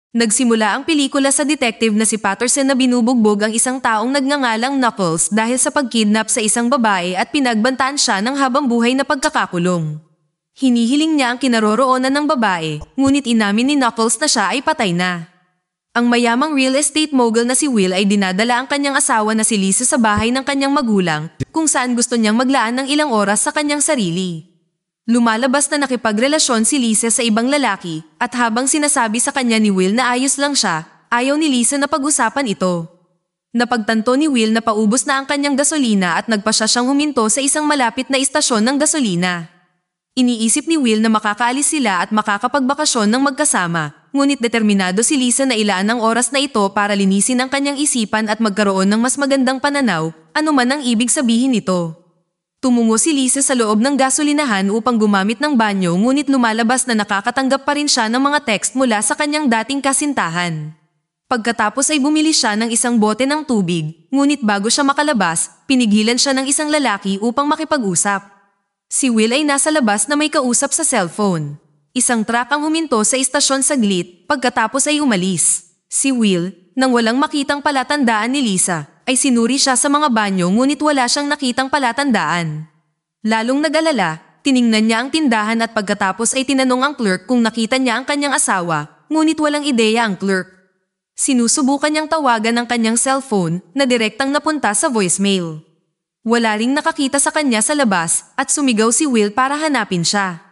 Nagsimula ang pelikula sa detective na si Patterson na binubugbog ang isang taong nagngangalang Knuckles dahil sa pagkidnap sa isang babae at pinagbantaan siya ng habang-buhay na pagkakakulong. Hinihiling niya ang kinaroroonan ng babae, ngunit inamin ni Knuckles na siya ay patay na. Ang mayamang real estate mogul na si Will ay dinadala ang kanyang asawa na si Lisa sa bahay ng kanyang magulang, kung saan gusto niyang maglaan ng ilang oras sa kanyang sarili. Lumalabas na nakipagrelasyon si Lisa sa ibang lalaki, at habang sinasabi sa kanya ni Will na ayos lang siya, ayaw ni Lisa na pag-usapan ito. Napagtanto ni Will na paubos na ang kanyang gasolina at nagpa siya siyang huminto sa isang malapit na istasyon ng gasolina. Iniisip ni Will na makakaalis sila at makakapagbakasyon ng magkasama, ngunit determinado si Lisa na ilaan ang oras na ito para linisin ang kanyang isipan at magkaroon ng mas magandang pananaw, anuman ang ibig sabihin nito. Tumungo si Lisa sa loob ng gasolinahan upang gumamit ng banyo, ngunit lumalabas na nakakatanggap pa rin siya ng mga text mula sa kanyang dating kasintahan. Pagkatapos ay bumili siya ng isang bote ng tubig, ngunit bago siya makalabas, pinigilan siya ng isang lalaki upang makipag-usap. Si Will ay nasa labas na may kausap sa cellphone. Isang truck ang huminto sa istasyon saglit, pagkatapos ay umalis. Si Will, nang walang makitang palatandaan ni Lisa, ay sinuri siya sa mga banyo ngunit wala siyang nakitang palatandaan. Lalong nag-alala, tiningnan niya ang tindahan at pagkatapos ay tinanong ang clerk kung nakita niya ang kanyang asawa, ngunit walang ideya ang clerk. Sinusubukan niyang tawagan ang kanyang cellphone na direktang napunta sa voicemail. Wala ring nakakita sa kanya sa labas at sumigaw si Will para hanapin siya.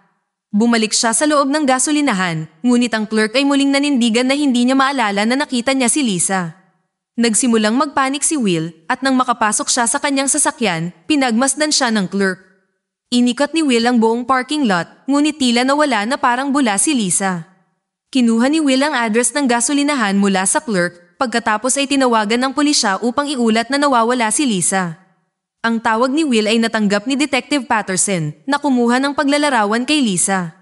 Bumalik siya sa loob ng gasolinahan, ngunit ang clerk ay muling nanindigan na hindi niya maalala na nakita niya si Lisa. Nagsimulang magpanik si Will at nang makapasok siya sa kanyang sasakyan, pinagmasdan siya ng clerk. Inikot ni Will ang buong parking lot, ngunit tila nawala na parang bula si Lisa. Kinuha ni Will ang address ng gasolinahan mula sa clerk, pagkatapos ay tinawagan ng pulisya upang iulat na nawawala si Lisa. Ang tawag ni Will ay natanggap ni Detective Patterson na kumuha ng paglalarawan kay Lisa.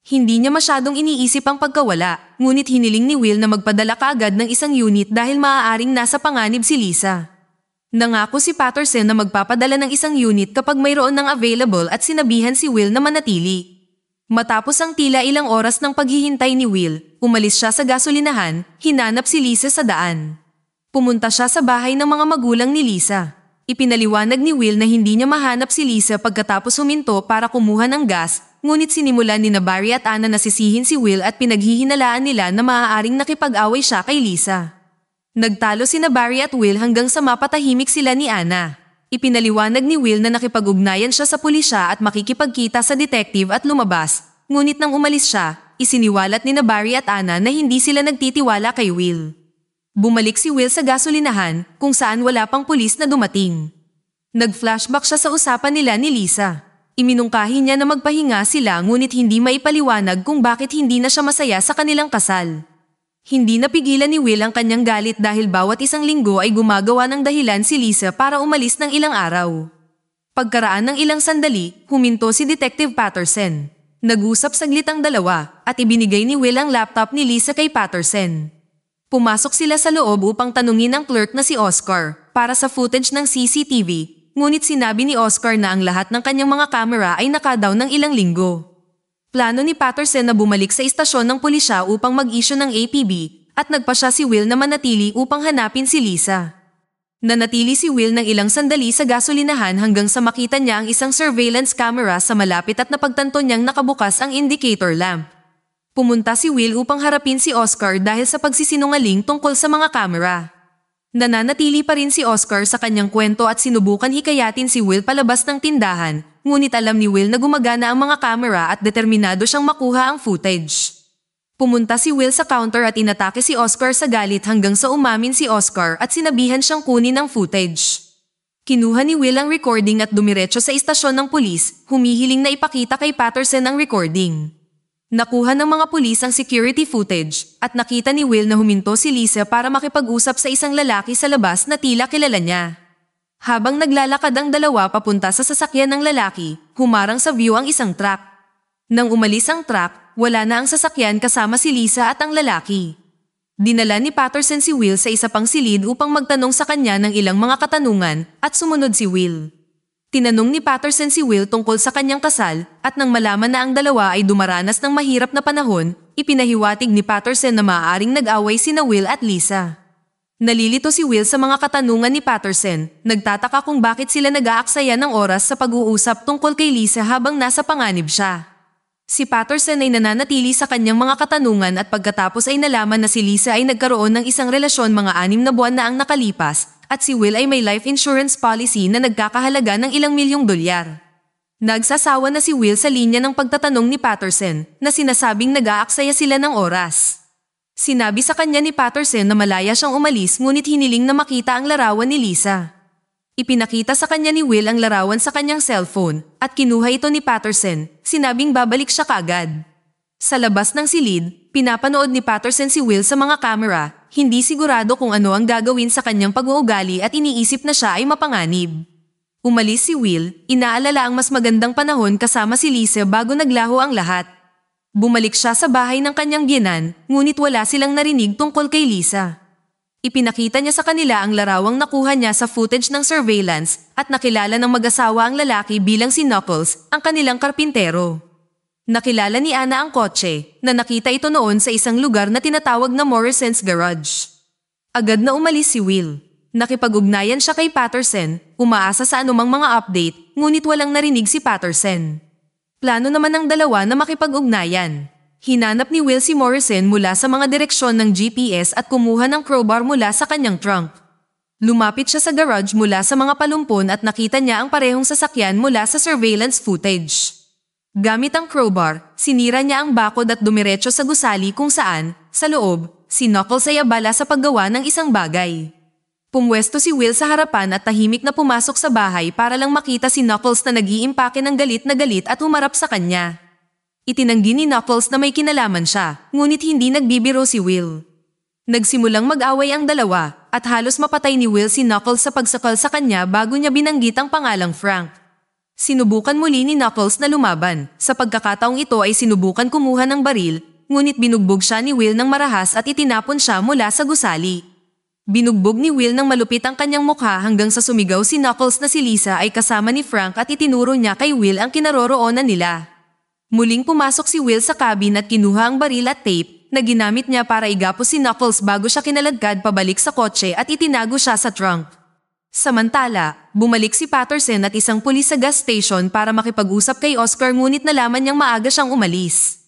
Hindi niya masyadong iniisip ang pagkawala, ngunit hiniling ni Will na magpadala kaagad ng isang unit dahil maaaring nasa panganib si Lisa. Nangako si Patterson na magpapadala ng isang unit kapag mayroon ng available at sinabihan si Will na manatili. Matapos ang tila ilang oras ng paghihintay ni Will, umalis siya sa gasolinahan, hinanap si Lisa sa daan. Pumunta siya sa bahay ng mga magulang ni Lisa. Ipinaliwanag ni Will na hindi niya mahanap si Lisa pagkatapos huminto para kumuha ng gas, ngunit sinimulan ni Barry at Anna na sisihin si Will at pinaghihinalaan nila na maaaring nakipag-away siya kay Lisa. Nagtalo si Barry at Will hanggang sa mapatahimik sila ni Anna. Ipinaliwanag ni Will na nakipag-ugnayan siya sa pulisya at makikipagkita sa detective at lumabas, ngunit nang umalis siya, isiniwalat ni Barry at Anna na hindi sila nagtitiwala kay Will. Bumalik si Will sa gasolinahan kung saan wala pang pulis na dumating. Nag-flashback siya sa usapan nila ni Lisa. Iminungkahi niya na magpahinga sila ngunit hindi maipaliwanag kung bakit hindi na siya masaya sa kanilang kasal. Hindi napigilan ni Will ang kanyang galit dahil bawat isang linggo ay gumagawa ng dahilan si Lisa para umalis ng ilang araw. Pagkaraan ng ilang sandali, huminto si Detective Patterson. Nag-usap saglit ang dalawa at ibinigay ni Will ang laptop ni Lisa kay Patterson. Pumasok sila sa loob upang tanungin ang clerk na si Oscar para sa footage ng CCTV, ngunit sinabi ni Oscar na ang lahat ng kanyang mga kamera ay nakadown ng ilang linggo. Plano ni Patterson na bumalik sa istasyon ng pulisya upang mag-issue ng APB at nagpa siya si Will na manatili upang hanapin si Lisa. Nanatili si Will ng ilang sandali sa gasolinahan hanggang sa makita niya ang isang surveillance camera sa malapit at napagtanto niyang nakabukas ang indicator lamp. Pumunta si Will upang harapin si Oscar dahil sa pagsisinungaling tungkol sa mga kamera. Nananatili pa rin si Oscar sa kanyang kwento at sinubukan hikayatin si Will palabas ng tindahan, ngunit alam ni Will na gumagana ang mga kamera at determinado siyang makuha ang footage. Pumunta si Will sa counter at inatake si Oscar sa galit hanggang sa umamin si Oscar at sinabihan siyang kunin ang footage. Kinuha ni Will ang recording at dumiretso sa istasyon ng pulis, humihiling na ipakita kay Patterson ang recording. Nakuha ng mga pulis ang security footage at nakita ni Will na huminto si Lisa para makipag-usap sa isang lalaki sa labas na tila kilala niya. Habang naglalakad ang dalawa papunta sa sasakyan ng lalaki, humarang sa view ang isang truck. Nang umalis ang truck, wala na ang sasakyan kasama si Lisa at ang lalaki. Dinala ni Patterson si Will sa isa pang silid upang magtanong sa kanya ng ilang mga katanungan at sumunod si Will. Tinanong ni Patterson si Will tungkol sa kanyang kasal at nang malaman na ang dalawa ay dumaranas ng mahirap na panahon, ipinahiwatig ni Patterson na maaaring nag-away sina Will at Lisa. Nalilito si Will sa mga katanungan ni Patterson, nagtataka kung bakit sila nag-aaksaya ng oras sa pag-uusap tungkol kay Lisa habang nasa panganib siya. Si Patterson ay nananatili sa kanyang mga katanungan at pagkatapos ay nalaman na si Lisa ay nagkaroon ng isang relasyon mga 6 na buwan na ang nakalipas at si Will ay may life insurance policy na nagkakahalaga ng ilang milyong dolyar. Nagsasawa na si Will sa linya ng pagtatanong ni Patterson na sinasabing nag-aaksaya sila ng oras. Sinabi sa kanya ni Patterson na malaya siyang umalis ngunit hiniling na makita ang larawan ni Lisa. Ipinakita sa kanya ni Will ang larawan sa kanyang cellphone at kinuha ito ni Patterson, sinabing babalik siya kaagad. Sa labas ng silid, pinapanood ni Patterson si Will sa mga kamera, hindi sigurado kung ano ang gagawin sa kanyang pag-uugali at iniisip na siya ay mapanganib. Umalis si Will, inaalala ang mas magandang panahon kasama si Lisa bago naglaho ang lahat. Bumalik siya sa bahay ng kanyang biyenan, ngunit wala silang narinig tungkol kay Lisa. Ipinakita niya sa kanila ang larawang nakuha niya sa footage ng surveillance at nakilala ng mag-asawa ang lalaki bilang si Knuckles, ang kanilang karpintero. Nakilala ni Anna ang kotse na nakita ito noon sa isang lugar na tinatawag na Morrison's Garage. Agad na umalis si Will. Nakipag-ugnayan siya kay Patterson, umaasa sa anumang mga update, ngunit walang narinig si Patterson. Plano naman ng dalawa na makipag-ugnayan. Hinanap ni Will si Morrison mula sa mga direksyon ng GPS at kumuha ng crowbar mula sa kanyang trunk. Lumapit siya sa garage mula sa mga palumpon at nakita niya ang parehong sasakyan mula sa surveillance footage. Gamit ang crowbar, sinira niya ang bakod at dumiretso sa gusali kung saan, sa loob, si Knuckles ay abala sa paggawa ng isang bagay. Pumwesto si Will sa harapan at tahimik na pumasok sa bahay para lang makita si Knuckles na nag-iimpake ng galit at humarap sa kanya. Itinanggi ni Knuckles na may kinalaman siya, ngunit hindi nagbibiro si Will. Nagsimulang mag-away ang dalawa at halos mapatay ni Will si Knuckles sa pagsakal sa kanya bago niya binanggit ang pangalang Frank. Sinubukan muli ni Knuckles na lumaban. Sa pagkakataong ito ay sinubukan kumuha ng baril, ngunit binugbog siya ni Will ng marahas at itinapon siya mula sa gusali. Binugbog ni Will ng malupit ang kanyang mukha hanggang sa sumigaw si Knuckles na si Lisa ay kasama ni Frank at itinuro niya kay Will ang kinaroroonan nila. Muling pumasok si Will sa cabin at kinuha ang baril at tape na ginamit niya para igapos si Knuckles bago siya kinaladkad pabalik sa kotse at itinago siya sa trunk. Samantala, bumalik si Patterson at isang pulis sa gas station para makipag-usap kay Oscar ngunit nalaman niyang maaga siyang umalis.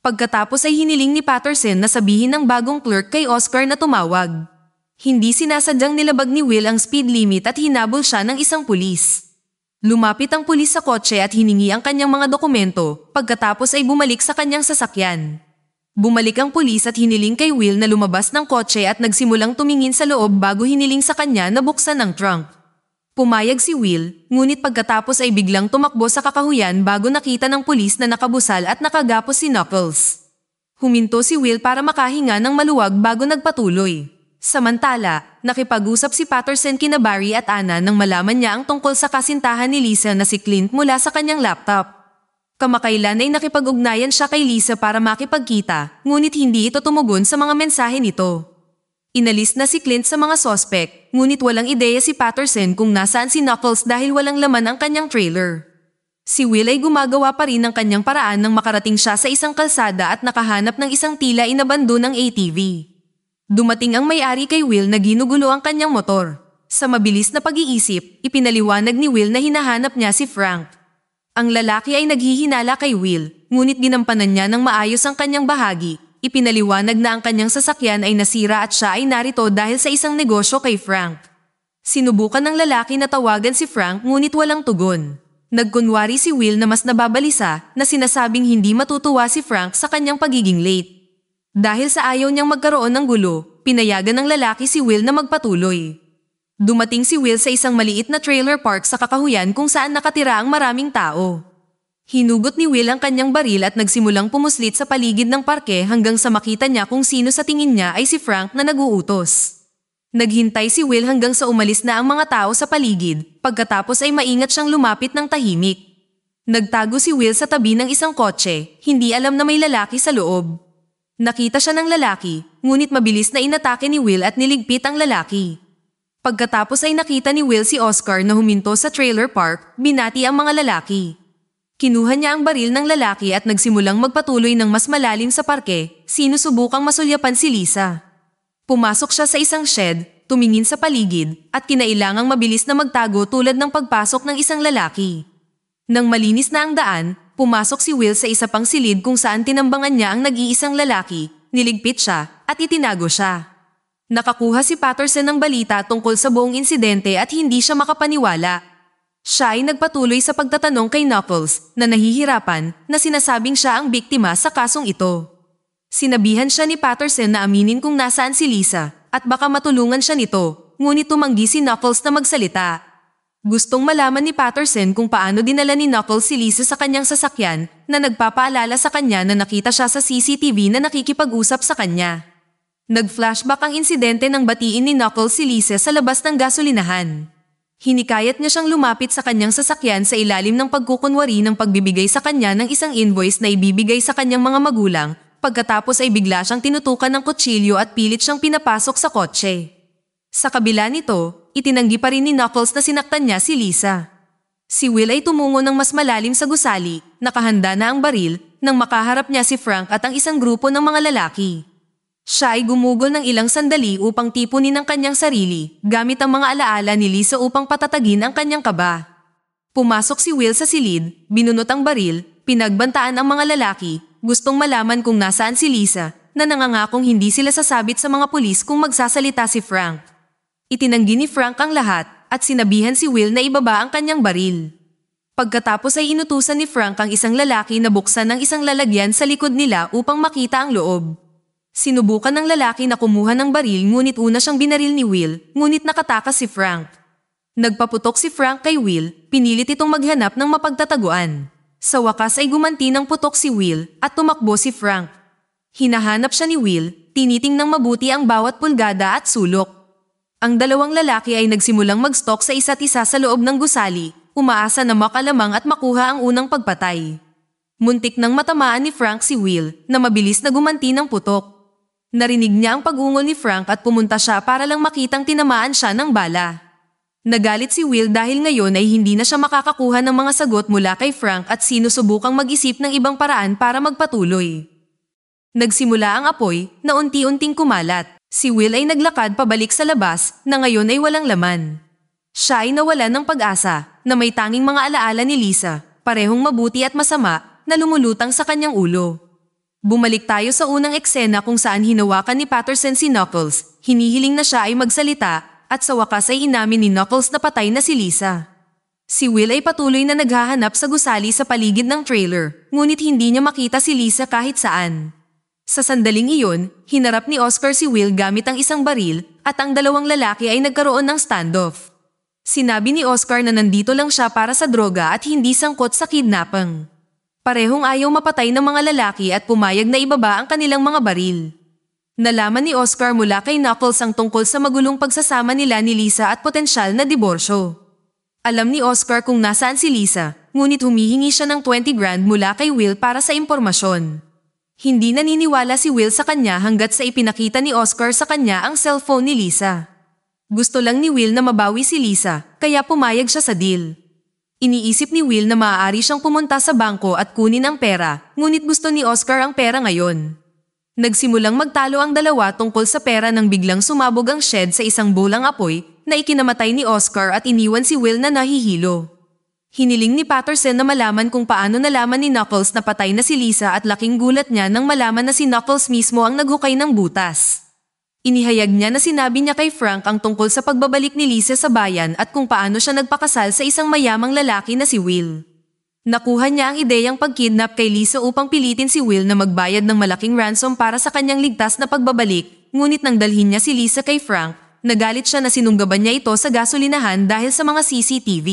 Pagkatapos ay hiniling ni Patterson na sabihin ng bagong clerk kay Oscar na tumawag. Hindi sinasadyang nilabag ni Will ang speed limit at hinabol siya ng isang pulis. Lumapit ang pulis sa kotse at hiningi ang kanyang mga dokumento, pagkatapos ay bumalik sa kanyang sasakyan. Bumalik ang pulis at hiniling kay Will na lumabas ng kotse at nagsimulang tumingin sa loob bago hiniling sa kanya na buksan ang trunk. Pumayag si Will, ngunit pagkatapos ay biglang tumakbo sa kakahuyan bago nakita ng pulis na nakabusal at nakagapos si Knuckles. Huminto si Will para makahinga ng maluwag bago nagpatuloy. Samantala, nakipag-usap si Patterson kina Barry at Anna nang malaman niya ang tungkol sa kasintahan ni Lisa na si Clint mula sa kanyang laptop. Kamakailan ay nakipag-ugnayan siya kay Lisa para makipagkita, ngunit hindi ito tumugon sa mga mensahe nito. Inalis na si Clint sa mga sospek, ngunit walang ideya si Patterson kung nasaan si Knuckles dahil walang laman ang kanyang trailer. Si Will ay gumagawa pa rin ng kanyang paraan nang makarating siya sa isang kalsada at nakahanap ng isang tila inabando ng ATV. Dumating ang may-ari kay Will na ginugulo ang kanyang motor. Sa mabilis na pag-iisip, ipinaliwanag ni Will na hinahanap niya si Frank. Ang lalaki ay naghihinala kay Will, ngunit ginampanan niya ng maayos ang kanyang bahagi. Ipinaliwanag na ang kanyang sasakyan ay nasira at siya ay narito dahil sa isang negosyo kay Frank. Sinubukan ng lalaki na tawagan si Frank ngunit walang tugon. Nagkunwari si Will na mas nababalisa na sinasabing hindi matutuwa si Frank sa kanyang pagiging late. Dahil sa ayaw niyang magkaroon ng gulo, pinayagan ng lalaki si Will na magpatuloy. Dumating si Will sa isang maliit na trailer park sa kakahuyan kung saan nakatira ang maraming tao. Hinugot ni Will ang kanyang baril at nagsimulang pumuslit sa paligid ng parke hanggang sa makita niya kung sino sa tingin niya ay si Frank na nag-uutos. Naghintay si Will hanggang sa umalis na ang mga tao sa paligid, pagkatapos ay maingat siyang lumapit ng tahimik. Nagtago si Will sa tabi ng isang kotse, hindi alam na may lalaki sa loob. Nakita siya ng lalaki, ngunit mabilis na inatake ni Will at niligpit ang lalaki. Pagkatapos ay nakita ni Will si Oscar na huminto sa trailer park, binati ang mga lalaki. Kinuha niya ang baril ng lalaki at nagsimulang magpatuloy ng mas malalim sa parke, sinusubukang masulyapan si Lisa. Pumasok siya sa isang shed, tumingin sa paligid, at kinailangang mabilis na magtago tulad ng pagpasok ng isang lalaki. Nang malinis na ang daan, pumasok si Will sa isa pang silid kung saan tinambangan niya ang nag-iisang lalaki, niligpit siya, at itinago siya. Nakakuha si Patterson ng balita tungkol sa buong insidente at hindi siya makapaniwala. Siya ay nagpatuloy sa pagtatanong kay Knuckles na nahihirapan na sinasabing siya ang biktima sa kasong ito. Sinabihan siya ni Patterson na aminin kung nasaan si Lisa at baka matulungan siya nito, ngunit tumanggi si Knuckles na magsalita. Gustong malaman ni Patterson kung paano dinala ni Knuckles si Lisa sa kanyang sasakyan na nagpapaalala sa kanya na nakita siya sa CCTV na nakikipag-usap sa kanya. Nag-flashback ang insidente nang batiin ni Knuckles si Lisa sa labas ng gasolinahan. Hinikayat niya siyang lumapit sa kanyang sasakyan sa ilalim ng pagkukunwari ng pagbibigay sa kanya ng isang invoice na ibibigay sa kanyang mga magulang, pagkatapos ay bigla siyang tinutukan ng kutsilyo at pilit siyang pinapasok sa kotse. Sa kabila nito, itinanggi pa rin ni Knuckles na sinaktan niya si Lisa. Si Will ay tumungo ng mas malalim sa gusali, nakahanda na ang baril, nang makaharap niya si Frank at ang isang grupo ng mga lalaki. Siya ay gumugol ng ilang sandali upang tipunin ang kanyang sarili, gamit ang mga alaala ni Lisa upang patatagin ang kanyang kaba. Pumasok si Will sa silid, binunot ang baril, pinagbantaan ang mga lalaki, gustong malaman kung nasaan si Lisa, na nangangakong hindi sila sasabit sa mga pulis kung magsasalita si Frank. Itinanggi ni Frank ang lahat at sinabihan si Will na ibaba ang kanyang baril. Pagkatapos ay inutusan ni Frank ang isang lalaki na buksan ng isang lalagyan sa likod nila upang makita ang loob. Sinubukan ng lalaki na kumuha ng baril ngunit una siyang binaril ni Will, ngunit nakatakas si Frank. Nagpaputok si Frank kay Will, pinilit itong maghanap ng mapagtataguan. Sa wakas ay gumanti ng putok si Will at tumakbo si Frank. Hinahanap siya ni Will, tinitingnang mabuti ang bawat pulgada at sulok. Ang dalawang lalaki ay nagsimulang mag-stalk sa isa't isa sa loob ng gusali, umaasa na makalamang at makuha ang unang pagpatay. Muntik nang matamaan ni Frank si Will na mabilis na gumanti ng putok. Narinig niya ang pag-ungol ni Frank at pumunta siya para lang makitang tinamaan siya ng bala. Nagalit si Will dahil ngayon ay hindi na siya makakakuha ng mga sagot mula kay Frank at sinusubukang mag-isip ng ibang paraan para magpatuloy. Nagsimula ang apoy na unti-unting kumalat. Si Will ay naglakad pabalik sa labas na ngayon ay walang laman. Siya ay nawalan ng pag-asa na may tanging mga alaala ni Lisa, parehong mabuti at masama, na lumulutang sa kanyang ulo. Bumalik tayo sa unang eksena kung saan hinawakan ni Patterson si Knuckles, hinihiling na siya ay magsalita at sa wakas ay inamin ni Knuckles na patay na si Lisa. Si Will ay patuloy na naghahanap sa gusali sa paligid ng trailer, ngunit hindi niya makita si Lisa kahit saan. Sa sandaling iyon, hinarap ni Oscar si Will gamit ang isang baril at ang dalawang lalaki ay nagkaroon ng standoff. Sinabi ni Oscar na nandito lang siya para sa droga at hindi sangkot sa kidnapping. Parehong ayaw mapatay ng mga lalaki at pumayag na ibaba ang kanilang mga baril. Nalaman ni Oscar mula kay Knuckles ang tungkol sa magulong pagsasama nila ni Lisa at potensyal na diborsyo. Alam ni Oscar kung nasaan si Lisa, ngunit humihingi siya ng 20 grand mula kay Will para sa impormasyon. Hindi naniniwala si Will sa kanya hanggat sa ipinakita ni Oscar sa kanya ang cellphone ni Lisa. Gusto lang ni Will na mabawi si Lisa, kaya pumayag siya sa deal. Iniisip ni Will na maaari siyang pumunta sa bangko at kunin ang pera, ngunit gusto ni Oscar ang pera ngayon. Nagsimulang magtalo ang dalawa tungkol sa pera nang biglang sumabog ang shed sa isang bolang apoy na ikinamatay ni Oscar at iniwan si Will na nahihilo. Hiniling ni Patterson na malaman kung paano nalaman ni Knuckles na patay na si Lisa at laking gulat niya nang malaman na si Knuckles mismo ang naghukay ng butas. Inihayag niya na sinabi niya kay Frank ang tungkol sa pagbabalik ni Lisa sa bayan at kung paano siya nagpakasal sa isang mayamang lalaki na si Will. Nakuha niya ang ideyang pagkidnap kay Lisa upang pilitin si Will na magbayad ng malaking ransom para sa kanyang ligtas na pagbabalik, ngunit nang dalhin niya si Lisa kay Frank, nagalit siya na sinunggaban niya ito sa gasolinahan dahil sa mga CCTV.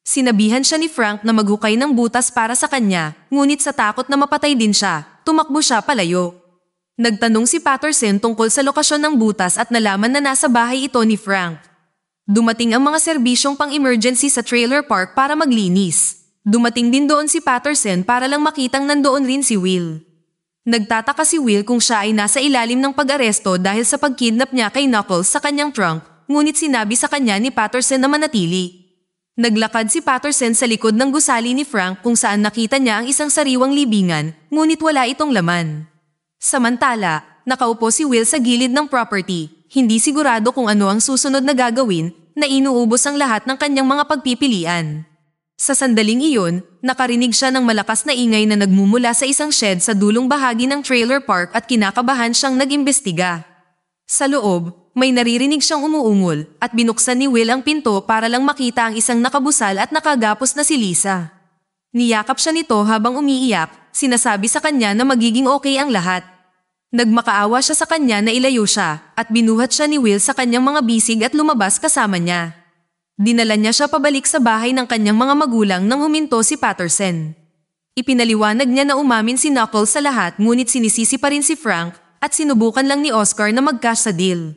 Sinabihan siya ni Frank na maghukay ng butas para sa kanya, ngunit sa takot na mapatay din siya, tumakbo siya palayo. Nagtanong si Patterson tungkol sa lokasyon ng butas at nalaman na nasa bahay ito ni Frank. Dumating ang mga serbisyong pang-emergency sa trailer park para maglinis. Dumating din doon si Patterson para lang makitang nandoon rin si Will. Nagtataka si Will kung siya ay nasa ilalim ng pag-aresto dahil sa pagkidnap niya kay Knuckles sa kanyang trunk, ngunit sinabi sa kanya ni Patterson na manatili. Naglakad si Patterson sa likod ng gusali ni Frank kung saan nakita niya ang isang sariwang libingan, ngunit wala itong laman. Samantala, nakaupo si Will sa gilid ng property, hindi sigurado kung ano ang susunod na gagawin, na inuubos ang lahat ng kanyang mga pagpipilian. Sa sandaling iyon, nakarinig siya ng malakas na ingay na nagmumula sa isang shed sa dulong bahagi ng trailer park at kinakabahan siyang nag-imbestiga. Sa loob, may naririnig siyang umuungol at binuksan ni Will ang pinto para lang makita ang isang nakabusal at nakagapos na si Lisa. Niyakap siya nito habang umiiyak, sinasabi sa kanya na magiging okay ang lahat. Nagmakaawa siya sa kanya na ilayo siya at binuhat siya ni Will sa kanyang mga bisig at lumabas kasama niya. Dinala niya siya pabalik sa bahay ng kanyang mga magulang nang huminto si Patterson. Ipinaliwanag niya na umamin si Knuckles sa lahat ngunit sinisisi pa rin si Frank at sinubukan lang ni Oscar na mag-cash sa deal.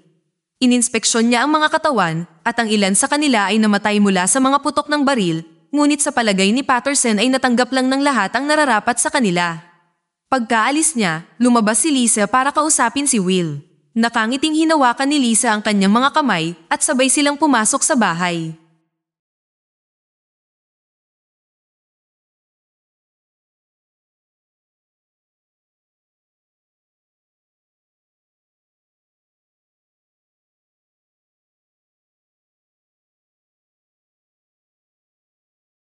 Ininspeksyon niya ang mga katawan at ang ilan sa kanila ay namatay mula sa mga putok ng baril, ngunit sa palagay ni Patterson ay natanggap lang ng lahat ang nararapat sa kanila. Pagkaalis niya, lumabas si Lisa para kausapin si Will. Nakangiting hinawakan ni Lisa ang kanyang mga kamay at sabay silang pumasok sa bahay.